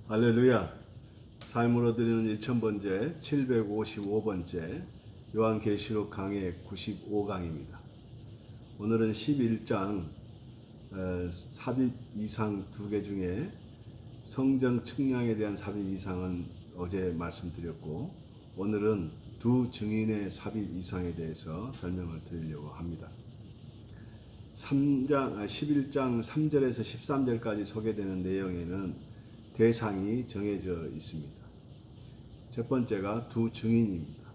할렐루야. 삶으로 드리는 1000번째 755번째 요한계시록 강해 95강입니다. 오늘은 11장 삽입 이상 2개 중에 성전 측량에 대한 삽입 이상은 어제 말씀드렸고, 오늘은 두 증인의 삽입 이상에 대해서 설명을 드리려고 합니다. 11장 3절에서 13절까지 소개되는 내용에는 대상이 정해져 있습니다. 첫 번째가 두 증인입니다.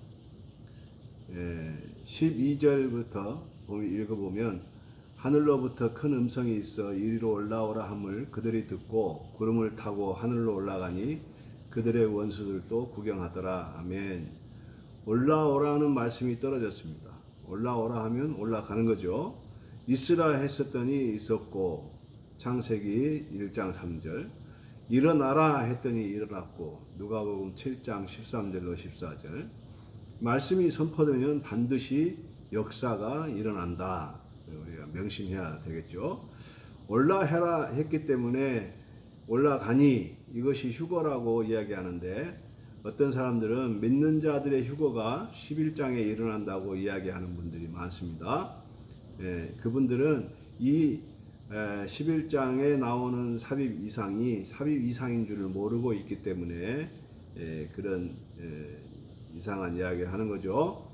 12절부터 읽어보면 하늘로부터 큰 음성이 있어 이리로 올라오라 함을 그들이 듣고 구름을 타고 하늘로 올라가니 그들의 원수들도 구경하더라. 아멘. 올라오라는 말씀이 떨어졌습니다. 올라오라 하면 올라가는 거죠. 있으라 했었더니 있었고, 창세기 1장 3절 일어나라 했더니 일어났고, 누가복음 7장 13절로 14절 말씀이 선포되면 반드시 역사가 일어난다. 우리가 명심해야 되겠죠. 올라해라 했기 때문에 올라가니 이것이 휴거라고 이야기하는데, 어떤 사람들은 믿는 자들의 휴거가 11장에 일어난다고 이야기하는 분들이 많습니다. 그분들은 이 11장에 나오는 삽입 이상이 삽입 이상인 줄을 모르고 있기 때문에 그런 이상한 이야기를 하는 거죠.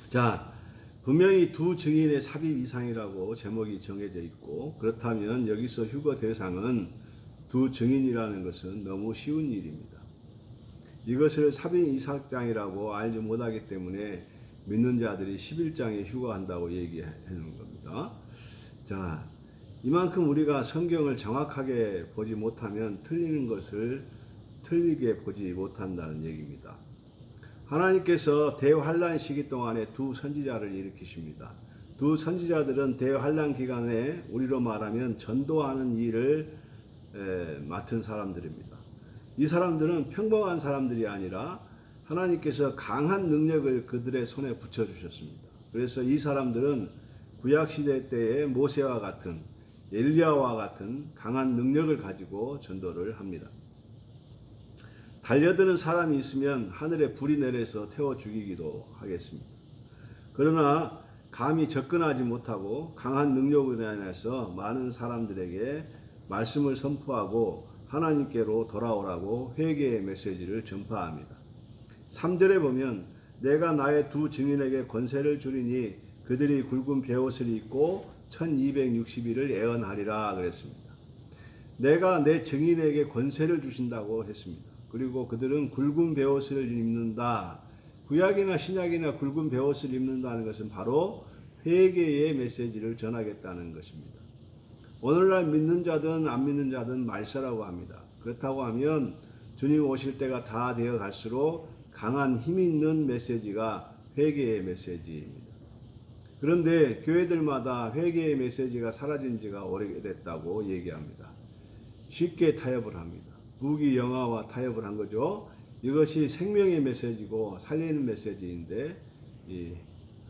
자, 분명히 두 증인의 삽입 이상이라고 제목이 정해져 있고, 그렇다면 여기서 휴거 대상은 두 증인이라는 것은 너무 쉬운 일입니다. 이것을 삽입 이상장이라고 알지 못하기 때문에 믿는 자들이 11장에 휴거한다고 얘기하는 겁니다. 자, 이만큼 우리가 성경을 정확하게 보지 못하면 틀리는 것을 틀리게 보지 못한다는 얘기입니다. 하나님께서 대환란 시기 동안에 두 선지자를 일으키십니다. 두 선지자들은 대환란 기간에 우리로 말하면 전도하는 일을 맡은 사람들입니다. 이 사람들은 평범한 사람들이 아니라 하나님께서 강한 능력을 그들의 손에 붙여주셨습니다. 그래서 이 사람들은 구약시대 때의 모세와 같은, 엘리야와 같은 강한 능력을 가지고 전도를 합니다. 달려드는 사람이 있으면 하늘에 불이 내려서 태워 죽이기도 하겠습니다. 그러나 감히 접근하지 못하고 강한 능력으로 인해서 많은 사람들에게 말씀을 선포하고 하나님께로 돌아오라고 회개의 메시지를 전파합니다. 3절에 보면 내가 나의 두 증인에게 권세를 주리니 그들이 굵은 베옷을 입고 1260일을 애언하리라 그랬습니다. 내가 내 증인에게 권세를 주신다고 했습니다. 그리고 그들은 굵은 베옷을 입는다. 구약이나 신약이나 굵은 베옷을 입는다는 것은 바로 회개의 메시지를 전하겠다는 것입니다. 오늘날 믿는 자든 안 믿는 자든 말세라고 합니다. 그렇다고 하면 주님 오실 때가 다 되어 갈수록 강한 힘 있는 메시지가 회개의 메시지입니다. 그런데 교회들마다 회개의 메시지가 사라진 지가 오래됐다고 얘기합니다. 쉽게 타협을 합니다. 부귀영화와 타협을 한 거죠. 이것이 생명의 메시지고 살리는 메시지인데, 이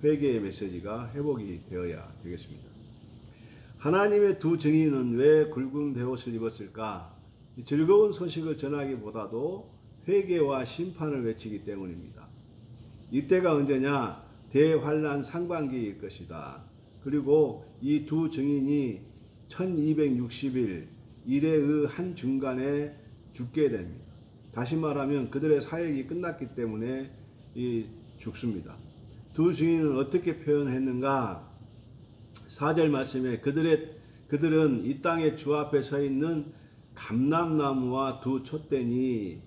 회개의 메시지가 회복이 되어야 되겠습니다. 하나님의 두 증인은 왜 굵은 베옷을 입었을까? 즐거운 소식을 전하기보다도 회개와 심판을 외치기 때문입니다. 이때가 언제냐? 대환란 상반기일 것이다. 그리고 이 두 증인이 1260일 일의 한 중간에 죽게 됩니다. 다시 말하면 그들의 사역이 끝났기 때문에 죽습니다. 두 증인은 어떻게 표현했는가? 4절 말씀에 그들은 이 땅의 주 앞에 서 있는 감람나무와 두 촛대니,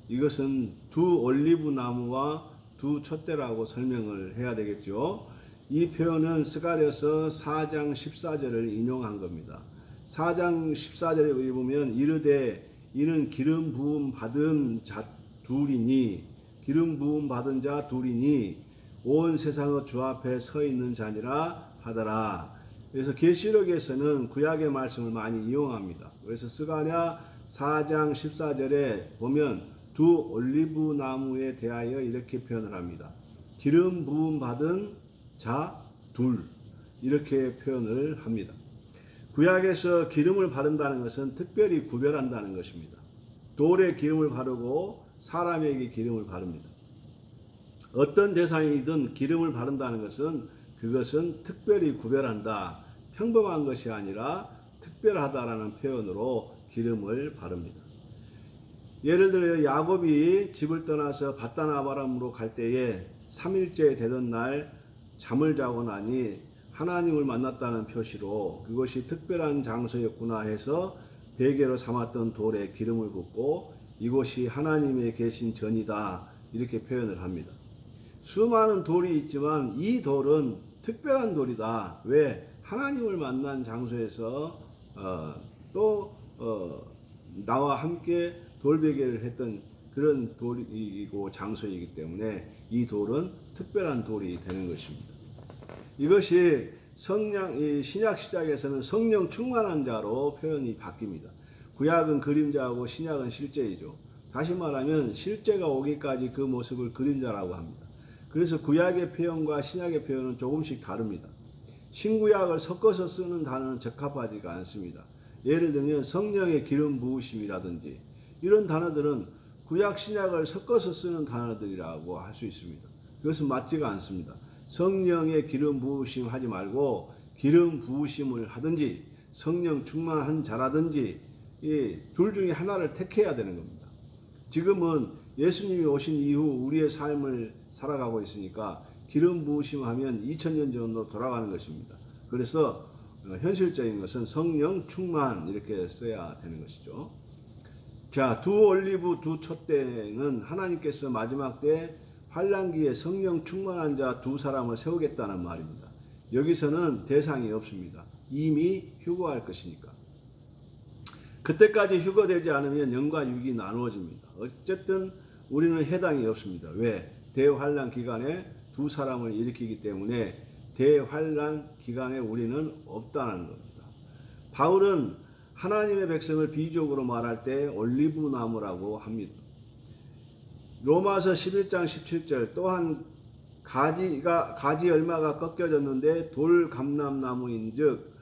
이것은 두 올리브 나무와 두 촛대라고 설명을 해야 되겠죠. 이 표현은 스가랴서 4장 14절을 인용한 겁니다. 4장 14절에 보면 이르되 이는 기름 부음 받은 자 둘이니, 기름 부음 받은 자 둘이니 온 세상의 주 앞에 서 있는 자니라 하더라. 그래서 계시록에서는 구약의 말씀을 많이 이용합니다. 그래서 스가랴 4장 14절에 보면 두 올리브 나무에 대하여 이렇게 표현을 합니다. 기름 부음 받은 자 둘, 이렇게 표현을 합니다. 구약에서 기름을 바른다는 것은 특별히 구별한다는 것입니다. 돌에 기름을 바르고 사람에게 기름을 바릅니다. 어떤 대상이든 기름을 바른다는 것은 그것은 특별히 구별한다, 평범한 것이 아니라 특별하다라는 표현으로 기름을 바릅니다. 예를 들어 야곱이 집을 떠나서 바단 아바람으로 갈 때에 3일째 되던 날 잠을 자고 나니 하나님을 만났다는 표시로 그것이 특별한 장소였구나 해서 베개로 삼았던 돌에 기름을 붓고 이곳이 하나님의 계신 전이다 이렇게 표현을 합니다. 수많은 돌이 있지만 이 돌은 특별한 돌이다. 왜? 하나님을 만난 장소에서 나와 함께 돌베개를 했던 그런 돌이고 장소이기 때문에 이 돌은 특별한 돌이 되는 것입니다. 이것이 신약 시작에서는 성령 충만한 자로 표현이 바뀝니다. 구약은 그림자하고 신약은 실제이죠. 다시 말하면 실제가 오기까지 그 모습을 그림자라고 합니다. 그래서 구약의 표현과 신약의 표현은 조금씩 다릅니다. 신구약을 섞어서 쓰는 단어는 적합하지가 않습니다. 예를 들면 성령의 기름 부으심이라든지 이런 단어들은 구약 신약을 섞어서 쓰는 단어들이라고 할 수 있습니다. 그것은 맞지가 않습니다. 성령의 기름 부으심 하지 말고 기름 부으심을 하든지 성령 충만한 자라든지 이 둘 중에 하나를 택해야 되는 겁니다. 지금은 예수님이 오신 이후 우리의 삶을 살아가고 있으니까 기름 부으심 하면 2000년 전으로 돌아가는 것입니다. 그래서 현실적인 것은 성령 충만 이렇게 써야 되는 것이죠. 자, 두 올리브 두 촛대는 하나님께서 마지막 때 환난기에 성령 충만한 자 두 사람을 세우겠다는 말입니다. 여기서는 대상이 없습니다. 이미 휴거할 것이니까. 그때까지 휴거되지 않으면 영과 육이 나누어집니다. 어쨌든 우리는 해당이 없습니다. 왜? 대환난 기간에 두 사람을 일으키기 때문에 대환난 기간에 우리는 없다는 겁니다. 바울은 하나님의 백성을 비유적으로 말할 때 올리브 나무라고 합니다. 로마서 11장 17절 또한 가지 얼마가 꺾여졌는데 돌 감람나무인즉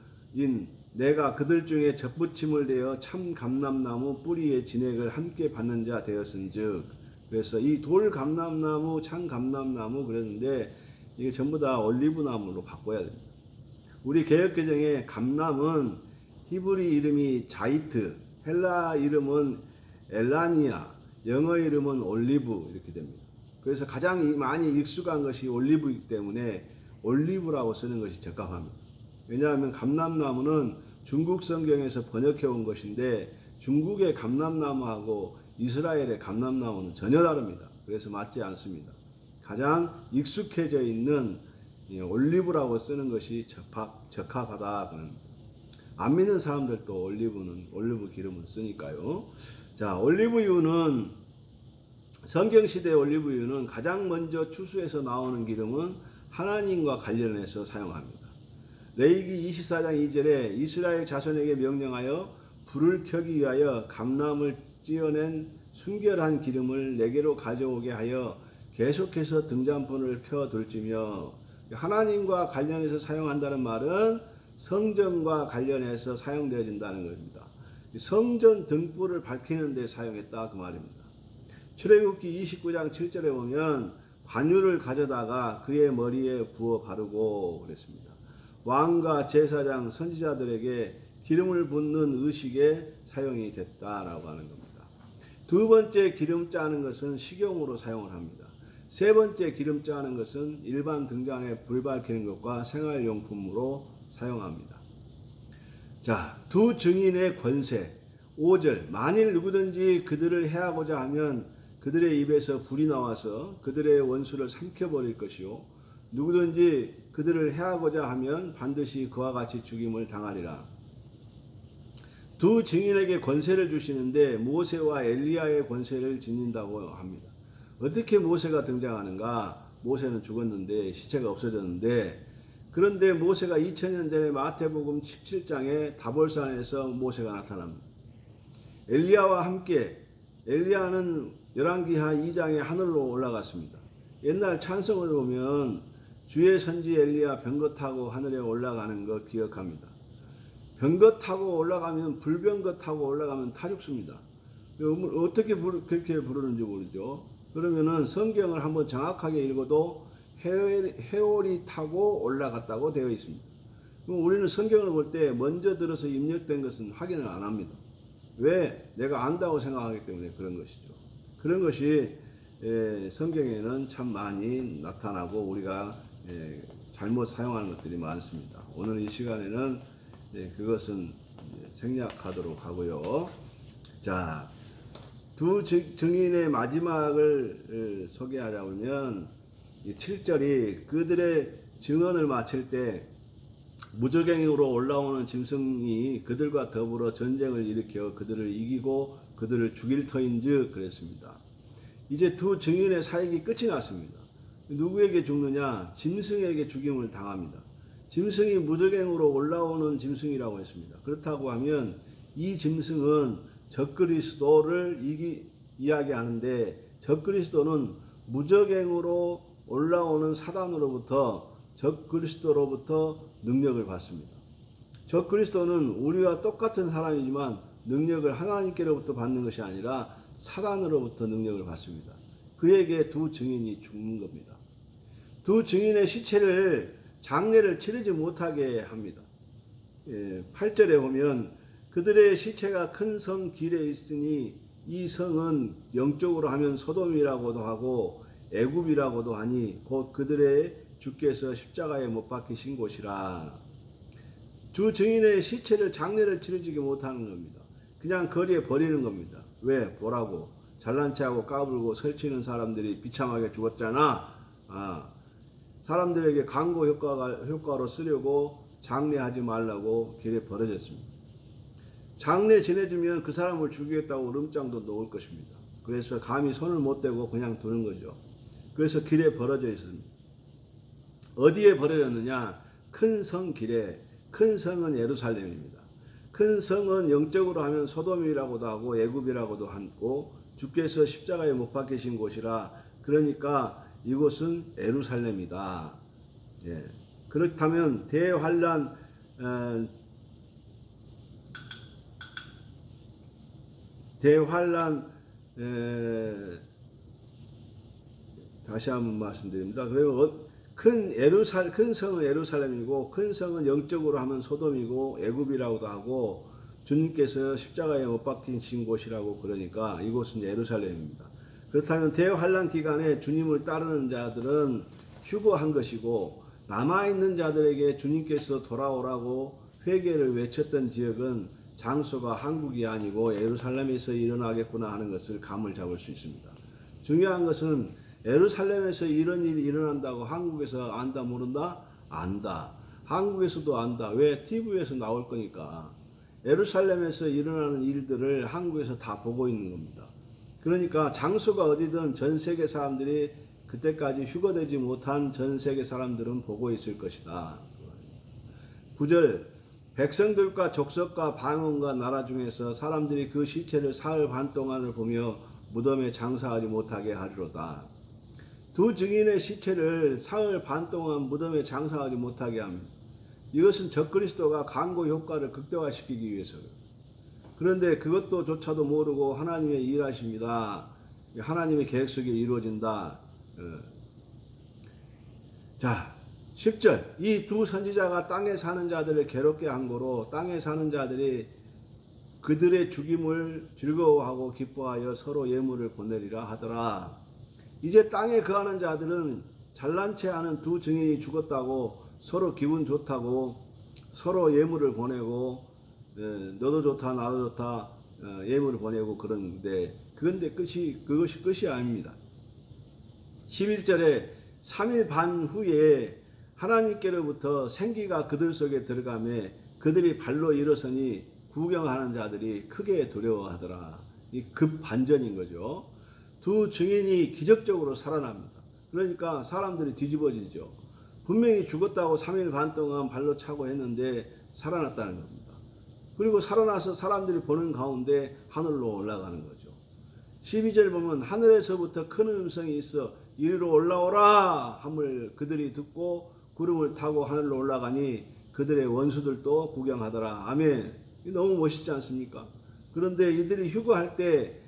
내가 그들 중에 젖붙임을 대어 참 감람나무 뿌리의 진액을 함께 받는 자 되었은즉. 그래서 이 돌 감람나무 참 감람나무 그랬는데 이게 전부 다 올리브 나무로 바꿔야 됩니다. 우리 개역개정에 감람은 히브리 이름이 자이트, 헬라 이름은 엘라니아, 영어 이름은 올리브 이렇게 됩니다. 그래서 가장 많이 익숙한 것이 올리브이기 때문에 올리브라고 쓰는 것이 적합합니다. 왜냐하면 감람나무는 중국 성경에서 번역해 온 것인데 중국의 감람나무하고 이스라엘의 감람나무는 전혀 다릅니다. 그래서 맞지 않습니다. 가장 익숙해져 있는 올리브라고 쓰는 것이 적합하다 그럽니다. 안 믿는 사람들도 올리브 기름을 쓰니까요. 자, 올리브유는 성경시대 올리브유는 가장 먼저 추수에서 나오는 기름은 하나님과 관련해서 사용합니다. 레위기 24장 2절에 이스라엘 자손에게 명령하여 불을 켜기 위하여 감람을 찌어낸 순결한 기름을 내게로 가져오게 하여 계속해서 등잔불을 켜둘지며 하나님과 관련해서 사용한다는 말은 성전과 관련해서 사용되어진다는 겁니다. 성전 등불을 밝히는 데 사용했다 그 말입니다. 출애굽기 29장 7절에 보면 관유를 가져다가 그의 머리에 부어 바르고 그랬습니다. 왕과 제사장 선지자들에게 기름을 붓는 의식에 사용이 됐다라고 하는 겁니다. 두 번째 기름 짜는 것은 식용으로 사용을 합니다. 세 번째 기름 짜는 것은 일반 등잔에 불 밝히는 것과 생활용품으로 사용합니다. 자, 두 증인의 권세 5절 만일 누구든지 그들을 해하고자 하면 그들의 입에서 불이 나와서 그들의 원수를 삼켜버릴 것이요 누구든지 그들을 해하고자 하면 반드시 그와 같이 죽임을 당하리라. 두 증인에게 권세를 주시는데 모세와 엘리야의 권세를 지닌다고 합니다. 어떻게 모세가 등장하는가? 모세는 죽었는데 시체가 없어졌는데 그런데 모세가 2000년 전에 마태복음 17장에 다볼산에서 모세가 나타납니다. 엘리야와 함께 엘리야는 열왕기하 2장에 하늘로 올라갔습니다. 옛날 찬송을 보면 주의 선지 엘리야 병거 타고 하늘에 올라가는 거 기억합니다. 병거 타고 올라가면 불병거 타고 올라가면 타 죽습니다. 그렇게 부르는지 모르죠. 그러면은 성경을 한번 정확하게 읽어도 해오리 타고 올라갔다고 되어 있습니다. 그럼 우리는 성경을 볼 때 먼저 들어서 입력된 것은 확인을 안 합니다. 왜? 내가 안다고 생각하기 때문에 그런 것이죠. 그런 것이 성경에는 참 많이 나타나고 우리가 잘못 사용하는 것들이 많습니다. 오늘 이 시간에는 그것은 생략하도록 하고요. 자, 두 증인의 마지막을 소개하자면 7절이 그들의 증언을 마칠 때 무적행으로 올라오는 짐승이 그들과 더불어 전쟁을 일으켜 그들을 이기고 그들을 죽일 터인즉 그랬습니다. 이제 두 증인의 사역이 끝이 났습니다. 누구에게 죽느냐? 짐승에게 죽임을 당합니다. 짐승이 무적행으로 올라오는 짐승이라고 했습니다. 그렇다고 하면 이 짐승은 적그리스도를 이야기하는데 적그리스도는 무적행으로 올라오는 사단으로부터 적그리스도로부터 능력을 받습니다. 적그리스도는 우리와 똑같은 사람이지만 능력을 하나님께로부터 받는 것이 아니라 사단으로부터 능력을 받습니다. 그에게 두 증인이 죽는 겁니다. 두 증인의 시체를 장례를 치르지 못하게 합니다. 8절에 보면 그들의 시체가 큰 성 길에 있으니 이 성은 영적으로 하면 소돔이라고도 하고 애굽이라고도 하니 곧 그들의 주께서 십자가에 못 박히신 곳이라. 두 증인의 시체를 장례를 치르지 못하는 겁니다. 그냥 거리에 버리는 겁니다. 왜? 보라고 잘난 체하고 까불고 설치는 사람들이 비참하게 죽었잖아. 사람들에게 광고 효과로 쓰려고 장례하지 말라고 길에 버려졌습니다. 장례 지내주면 그 사람을 죽이겠다고 으름장도 놓을 것입니다. 그래서 감히 손을 못 대고 그냥 두는 거죠. 그래서 길에 벌어져 있습니다. 어디에 버려졌느냐? 큰 성 길에. 큰 성은 예루살렘입니다. 큰 성은 영적으로 하면 소돔이라고도 하고 애굽이라고도 하고 주께서 십자가에 못 박히신 곳이라. 그러니까 이곳은 예루살렘이다. 그렇다면 대환란 다시 한번 말씀드립니다. 그리고 큰 성은 예루살렘이고 큰 성은 영적으로 하면 소돔이고 애굽이라고도 하고 주님께서 십자가에 못 박히신 곳이라고 그러니까 이곳은 예루살렘입니다. 그렇다면 대환란 기간에 주님을 따르는 자들은 휴거한 것이고 남아있는 자들에게 주님께서 돌아오라고 회개를 외쳤던 지역은 장소가 한국이 아니고 예루살렘에서 일어나겠구나 하는 것을 감을 잡을 수 있습니다. 중요한 것은 예루살렘에서 이런 일이 일어난다고 한국에서 안다 모른다? 안다. 한국에서도 안다. 왜? TV에서 나올 거니까. 예루살렘에서 일어나는 일들을 한국에서 다 보고 있는 겁니다. 그러니까 장소가 어디든 전 세계 사람들이 그때까지 휴거되지 못한 전 세계 사람들은 보고 있을 것이다. 9절 백성들과 족속과 방언과 나라 중에서 사람들이 그 시체를 사흘 반 동안을 보며 무덤에 장사하지 못하게 하리로다. 두 증인의 시체를 사흘 반 동안 무덤에 장사하지 못하게 합니다. 이것은 적그리스도가 광고 효과를 극대화시키기 위해서요. 그런데 그것도 조차도 모르고 하나님의 일하십니다. 하나님의 계획 속에 이루어진다. 자, 10절 이 두 선지자가 땅에 사는 자들을 괴롭게 한 거로 땅에 사는 자들이 그들의 죽임을 즐거워하고 기뻐하여 서로 예물을 보내리라 하더라. 이제 땅에 거하는 자들은 잘난 체하는 두 증인이 죽었다고 서로 기분 좋다고 서로 예물을 보내고 너도 좋다 나도 좋다 예물을 보내고 그러는데 그것이 끝이 아닙니다. 11절에 3일 반 후에 하나님께로부터 생기가 그들 속에 들어가매 그들이 발로 일어서니 구경하는 자들이 크게 두려워하더라. 이 급반전인 거죠. 두 증인이 기적적으로 살아납니다. 그러니까 사람들이 뒤집어지죠. 분명히 죽었다고 3일 반 동안 발로 차고 했는데 살아났다는 겁니다. 그리고 살아나서 사람들이 보는 가운데 하늘로 올라가는 거죠. 12절 보면 하늘에서부터 큰 음성이 있어 이리로 올라오라 함을 그들이 듣고 구름을 타고 하늘로 올라가니 그들의 원수들도 구경하더라. 아멘. 너무 멋있지 않습니까? 그런데 이들이 휴거할 때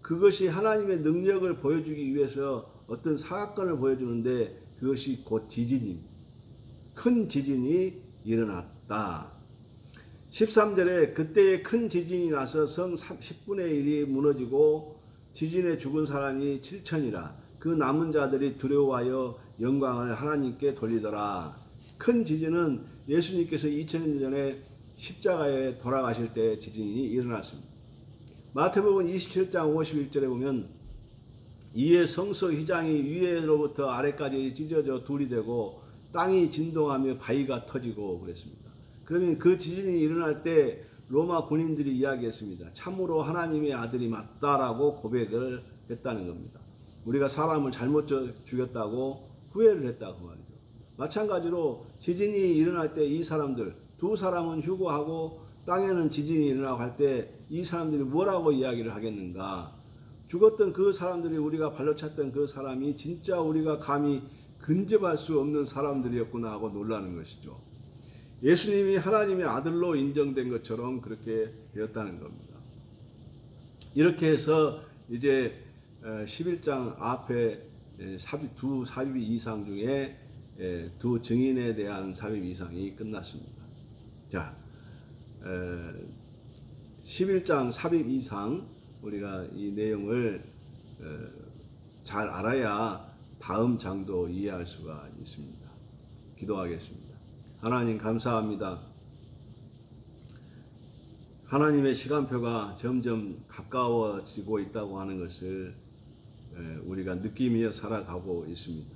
그것이 하나님의 능력을 보여주기 위해서 어떤 사건을 보여주는데 그것이 곧 지진입니다. 큰 지진이 일어났다. 13절에 그때에 큰 지진이 나서 성 10분의 1이 무너지고 지진에 죽은 사람이 7천이라. 그 남은 자들이 두려워하여 영광을 하나님께 돌리더라. 큰 지진은 예수님께서 2000년 전에 십자가에 돌아가실 때 지진이 일어났습니다. 마태복음 27장 51절에 보면 이에 성소 휘장이 위에로부터 아래까지 찢어져 둘이 되고 땅이 진동하며 바위가 터지고 그랬습니다. 그러면 그 지진이 일어날 때 로마 군인들이 이야기했습니다. 참으로 하나님의 아들이 맞다라고 고백을 했다는 겁니다. 우리가 사람을 잘못 죽였다고 후회를 했다고 말이죠. 마찬가지로 지진이 일어날 때 이 사람들 두 사람은 휴거하고 땅에는 지진이 일어나고 할 때 이 사람들이 뭐라고 이야기를 하겠는가? 죽었던 그 사람들이 우리가 발로 찼던 그 사람이 진짜 우리가 감히 근접할 수 없는 사람들이었구나 하고 놀라는 것이죠. 예수님이 하나님의 아들로 인정된 것처럼 그렇게 되었다는 겁니다. 이렇게 해서 이제 11장 앞에 두 삽입 이상 중에 두 증인에 대한 삽입 이상이 끝났습니다. 자, 11장 삽입 이상 우리가 이 내용을 잘 알아야 다음 장도 이해할 수가 있습니다. 기도하겠습니다. 하나님 감사합니다. 하나님의 시간표가 점점 가까워지고 있다고 하는 것을 우리가 느끼며 살아가고 있습니다.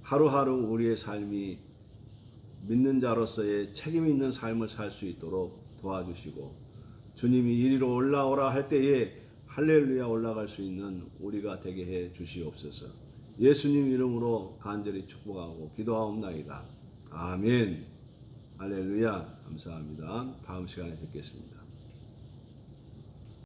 하루하루 우리의 삶이 믿는 자로서의 책임 있는 삶을 살 수 있도록 도와주시고 주님이 이리로 올라오라 할 때에 할렐루야 올라갈 수 있는 우리가 되게 해 주시옵소서. 예수님 이름으로 간절히 축복하고 기도하옵나이다. 아멘. 할렐루야. 감사합니다. 다음 시간에 뵙겠습니다.